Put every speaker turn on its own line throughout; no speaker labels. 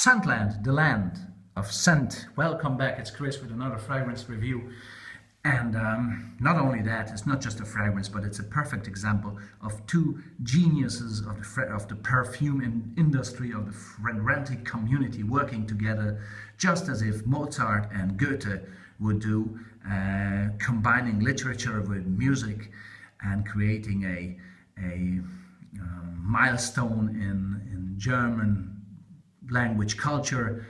Scentland, the land of scent. Welcome back, it's Chris with another fragrance review. And not only that, it's not just a fragrance, but it's a perfect example of two geniuses of the perfume industry, of the fragrantic community working together, just as if Mozart and Goethe would do, combining literature with music and creating a milestone in German language culture.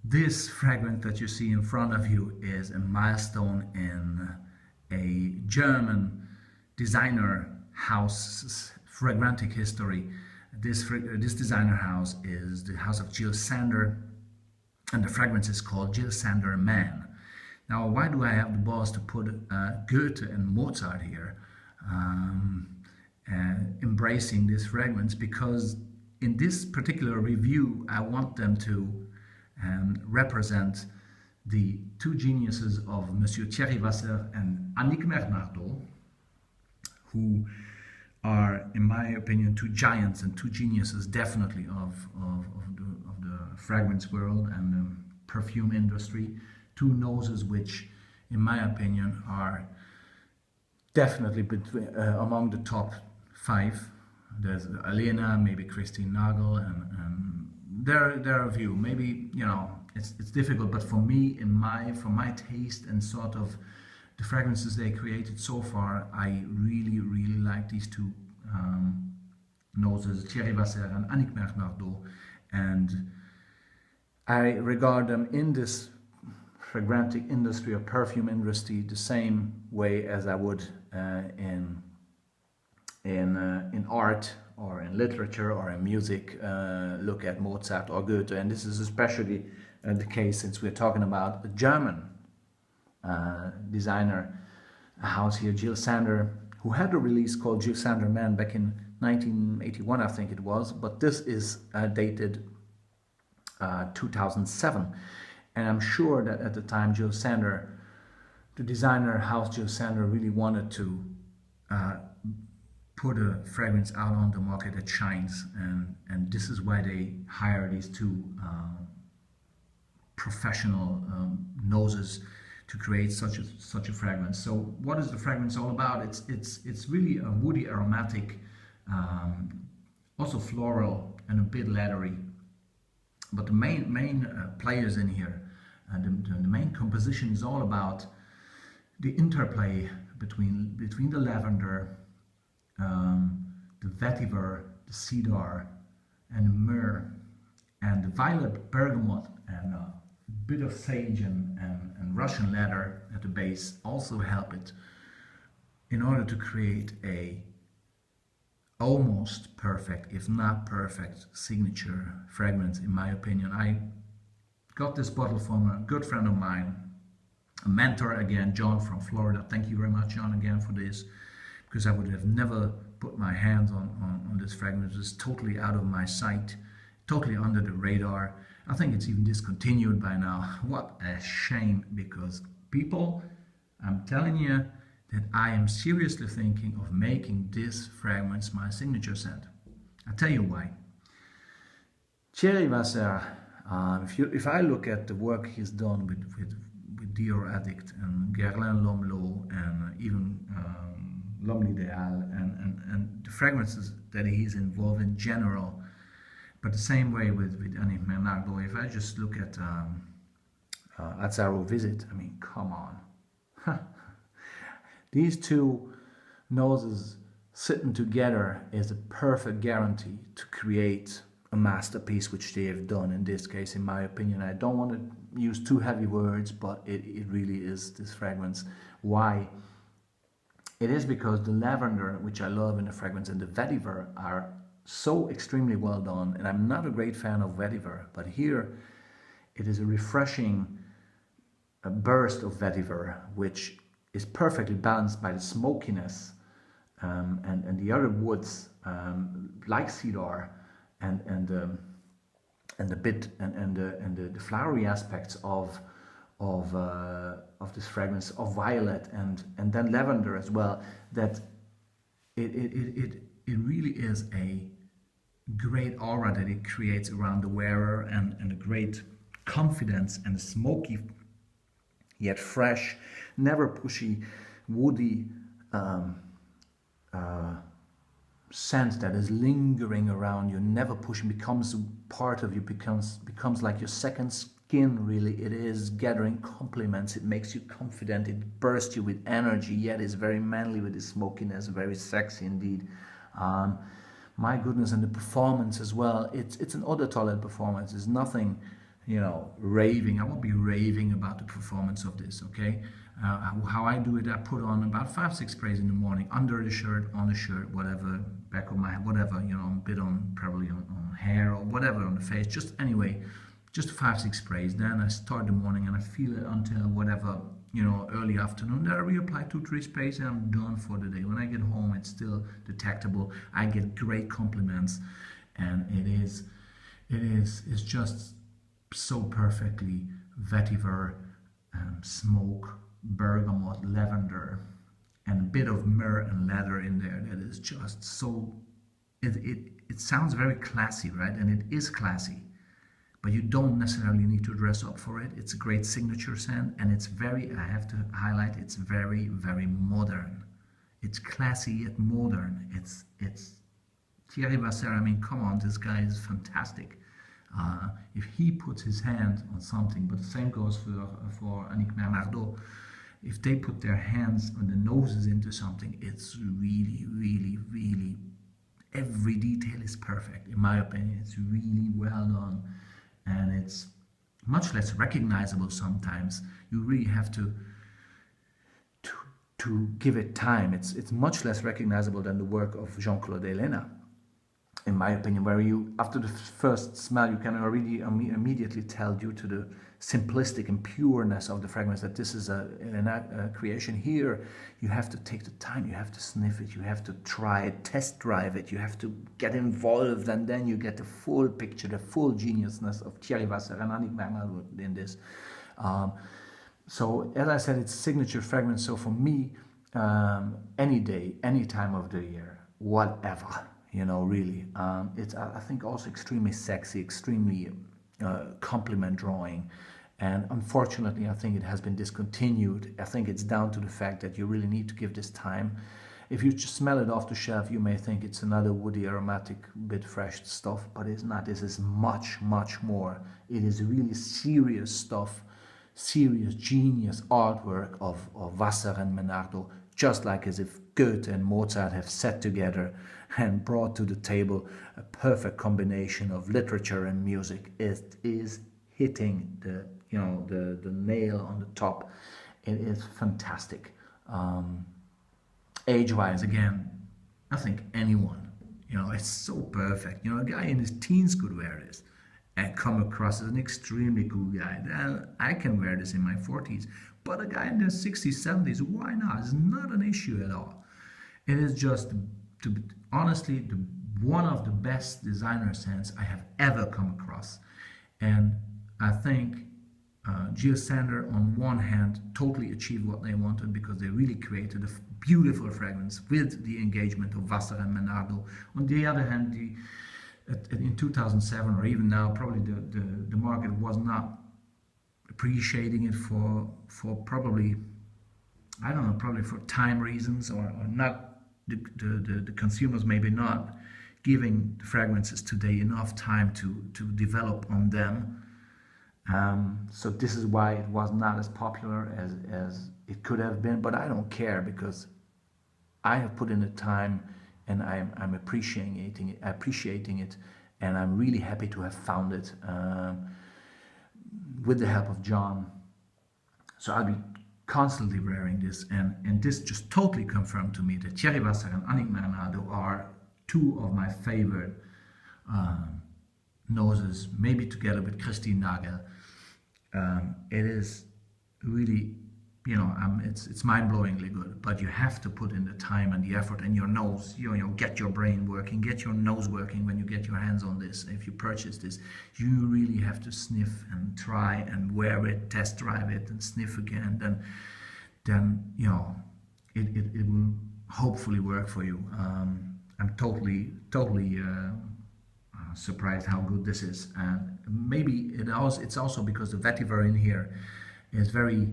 This fragrance that you see in front of you is a milestone in a German designer house's fragrantic history. This designer house is the house of Jil Sander, and the fragrance is called Jil Sander Man. Now, why do I have the balls to put Goethe and Mozart here embracing this fragrance? Because in this particular review, I want them to represent the two geniuses of Monsieur Thierry Wasser and Menardo, who are, in my opinion, two giants and two geniuses, definitely of the fragrance world and the perfume industry. Two noses which, in my opinion, are definitely among the top five. There's Alena, maybe Christine Nagel, and there are a few. Maybe, you know, it's difficult, but for me, for my taste and sort of the fragrances they created so far, I really like these two noses, Thierry Wasser and Menardo, and I regard them in this fragrantic industry or perfume industry the same way as I would in art or in literature or in music. Look at Mozart or Goethe, and this is especially the case since we're talking about a German designer house here, Jil Sander, who had a release called Jil Sander Man back in 1981, I think it was, but this is dated 2007, and I'm sure that at the time Jil Sander, the designer house Jil Sander, really wanted to put a fragrance out on the market that shines, and this is why they hire these two professional noses to create such a fragrance. So what is the fragrance all about? It's really a woody aromatic, also floral and a bit leathery. But the main players in here, the main composition is all about the interplay between the lavender, the vetiver, the cedar, and the myrrh, and the violet bergamot, and a bit of sage and Russian leather at the base also help it in order to create a almost perfect, if not perfect, signature fragrance, in my opinion. I got this bottle from a good friend of mine, a mentor again, John from Florida. Thank you very much, John, again for this, because I would have never put my hands on this fragrance. It's totally out of my sight, totally under the radar. I think it's even discontinued by now. What a shame, because people, I'm telling you that I am seriously thinking of making this fragrance my signature scent. I'll tell you why. Thierry Wasser, if I look at the work he's done with Dior Addict and Guerlain L'Homme and even L'Homme L'Idéal and the fragrances that he's involved in general, but the same way with Menardo. If I just look at Azzaro Visit, I mean, come on. These two noses sitting together is a perfect guarantee to create a masterpiece, which they have done in this case, in my opinion. I don't want to use too heavy words, but it really is this fragrance. Why? It is because the lavender, which I love in the fragrance, and the vetiver are so extremely well done, and I'm not a great fan of vetiver, but here it is a refreshing burst of vetiver, which is perfectly balanced by the smokiness and the other woods like cedar and the bit and the flowery aspects of this fragrance of violet and then lavender as well. That it really is great aura that it creates around the wearer, and a great confidence, and a smoky yet fresh, never pushy, woody um, uh, scent that is lingering around you, never pushing, becomes part of you, becomes like your second skin. Really, it is gathering compliments. It makes you confident. It bursts you with energy. Yet is very manly with its smokiness, very sexy indeed. Um, my goodness, and the performance as well. It's an eau de toilette performance. It's nothing, raving. I won't be raving about the performance of this, okay? How I do it, I put on about 5-6 sprays in the morning, under the shirt, on the shirt, whatever, back of my head, whatever, a bit on, probably on hair or whatever on the face, just anyway, just 5-6 sprays. Then I start the morning and I feel it until whatever, early afternoon. Then I reapply 2-3 sprays and I'm done for the day. When I get home, it's still detectable. I get great compliments, and it's just so perfectly vetiver, smoke, bergamot, lavender, and a bit of myrrh and leather in there. That is just so. It sounds very classy, right? And it is classy, but you don't necessarily need to dress up for it. It's a great signature scent, and it's very. I have to highlight. It's very, very modern. It's classy yet modern. It's Thierry Wasser. I mean, come on, this guy is fantastic. If he puts his hand on something, but the same goes for Wasser Menardo, if they put their hands on the noses into something, it's really, really, really, every detail is perfect. In my opinion, it's really well done, and it's much less recognizable sometimes. You really have to give it time. It's much less recognizable than the work of Jean-Claude Helena, in my opinion, where you, after the first smell, you can already immediately tell, due to the simplistic and pureness of the fragrance, that this is a creation. Here, you have to take the time, you have to sniff it, you have to try it, test drive it, you have to get involved, and then you get the full picture, the full geniusness of Thierry Wasser and Wasser Menardo in this. So, as I said, it's a signature fragrance. So for me, any day, any time of the year, whatever. Really. It's, I think, also extremely sexy, extremely compliment drawing. And unfortunately, I think it has been discontinued. I think it's down to the fact that you really need to give this time. If you just smell it off the shelf, you may think it's another woody, aromatic, bit fresh stuff, but it's not. This is much, much more. It is really serious stuff, serious, genius artwork of Wasser and Menardo, just like as if Goethe and Mozart have sat together and brought to the table a perfect combination of literature and music. It is hitting the nail on the top. It is fantastic. Age-wise, again, I think anyone, it's so perfect. A guy in his teens could wear this and come across as an extremely cool guy. I can wear this in my 40s, but a guy in their 60s, 70s, why not? It's not an issue at all. It is just, honestly, one of the best designer scents I have ever come across. And I think Jil Sander, on one hand, totally achieved what they wanted, because they really created a beautiful fragrance with the engagement of Wasser and Menardo. On the other hand, in 2007, or even now, probably the market was not appreciating it for probably, I don't know, probably for time reasons, or not, the consumers maybe not giving the fragrances today enough time to develop on them. So this is why it was not as popular as it could have been, but I don't care, because I have put in the time, and I'm appreciating it, and I'm really happy to have found it with the help of John. So I'll be constantly wearing this, and this just totally confirmed to me that Thierry Wasser and Wasser Menardo are two of my favorite noses, maybe together with Christine Nagel. It is really, it's mind-blowingly good, but you have to put in the time and the effort, and your nose, get your brain working, get your nose working when you get your hands on this. If you purchase this, you really have to sniff and try and wear it, test drive it, and sniff again. Then it will hopefully work for you. I'm totally surprised how good this is. And maybe it's also because the vetiver in here is very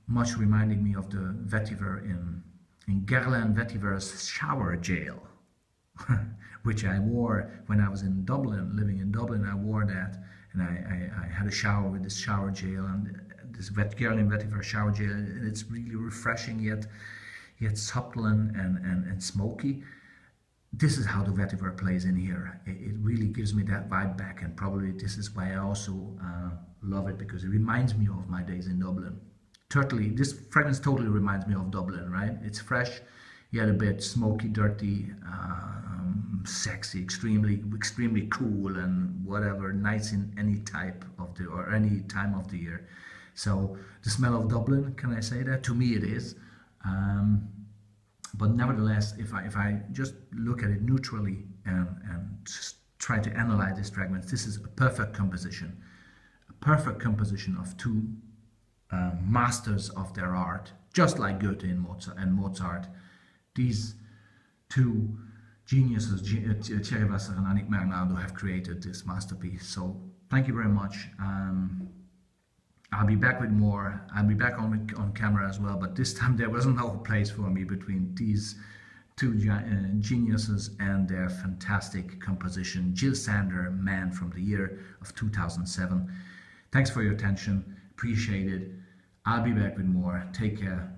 much reminding me of the vetiver in Guerlain Vetiver's shower gel, which I wore when I was in Dublin, living in Dublin. I wore that, and I had a shower with this shower gel, and this Guerlain Vetiver shower gel, and it's really refreshing yet subtle and smoky. This is how the vetiver plays in here. It really gives me that vibe back, and probably this is why I also love it, because it reminds me of my days in Dublin. Totally, this fragrance totally reminds me of Dublin, right? It's fresh, yet a bit smoky, dirty, sexy, extremely cool, and whatever, nice in any type of the or any time of the year. So the smell of Dublin, can I say that? To me, it is. But nevertheless, if I just look at it neutrally and just try to analyze this fragrance, this is a perfect composition of two masters of their art, just like Goethe and Mozart. These two geniuses, Thierry Wasser and Wasser Menardo, have created this masterpiece. So thank you very much. I'll be back with more. I'll be back on camera as well, but this time there was no place for me between these two geniuses and their fantastic composition, Jil Sander Man, from the year of 2007. Thanks for your attention. Appreciate it. I'll be back with more. Take care.